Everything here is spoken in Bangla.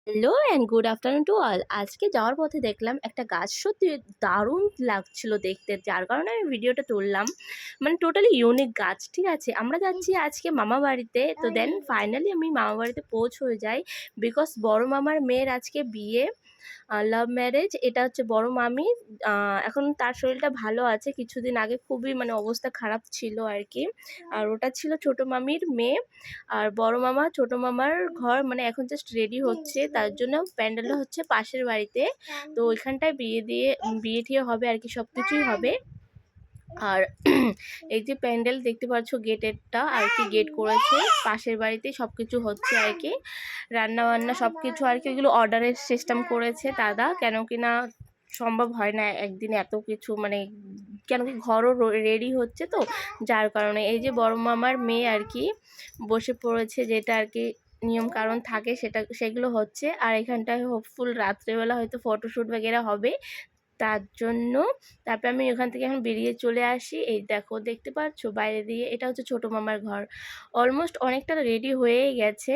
Hello and good afternoon to all. আজকে যাওয়ার পথে দেখলাম একটা গাছ সত্যি দারুণ লাগছিল দেখতে, যার কারণে আমি ভিডিওটা তুললাম। মানে টোটালি ইউনিক গাছ, ঠিক আছে। আমরা যাচ্ছি আজকে মামা বাড়িতে, তো দেন ফাইনালি আমি মামা বাড়িতে পৌঁছে যাই, বিকজ বড় মামার মেয়ের আজকে বিয়ে, লাভ ম্যারেজ। এটা হচ্ছে বড় মামি। এখন তার শরীরটা ভালো আছে, কিছুদিন আগে খুবই মানে অবস্থা খারাপ ছিল আর কি। আর ওটা ছিল ছোট মামির মেয়ে। আর বড় মামা ছোট মামার ঘর মানে এখন জাস্ট রেডি হচ্ছে, তার জন্য প্যান্ডেলটা হচ্ছে পাশের বাড়িতে। তো ওইখানটায় বিয়ে টিয়ে হবে আর কি, সব কিছুই হবে। আর এই যে প্যান্ডেল দেখতে পাচ্ছ, গেটেরটা আর কি, গেট করেছে পাশের বাড়িতে, সব কিছু হচ্ছে আর কি। রান্না বান্না সব কিছু আর কি, এগুলো অর্ডারের সিস্টেম করেছে দাদা, কেন কি না সম্ভব হয় না একদিন এত কিছু, মানে কেন কি ঘরও রেডি হচ্ছে, তো যার কারণে এই যে বড় মামার মেয়ে আর কি বসে পড়েছে, যেটা আর কি নিয়ম কারণ থাকে সেগুলো হচ্ছে। আর এখানটায় হোপফুল রাত্রেবেলা হয়তো ফটোশ্যুট বগেরা হবে, তার জন্য। তারপর আমি ওখান থেকে এখন বেরিয়ে চলে আসি। এই দেখো, দেখতে পাচ্ছ বাইরে দিয়ে, এটা হচ্ছে ছোট মামার ঘর। অলমোস্ট অনেকটা রেডি হয়েই গেছে,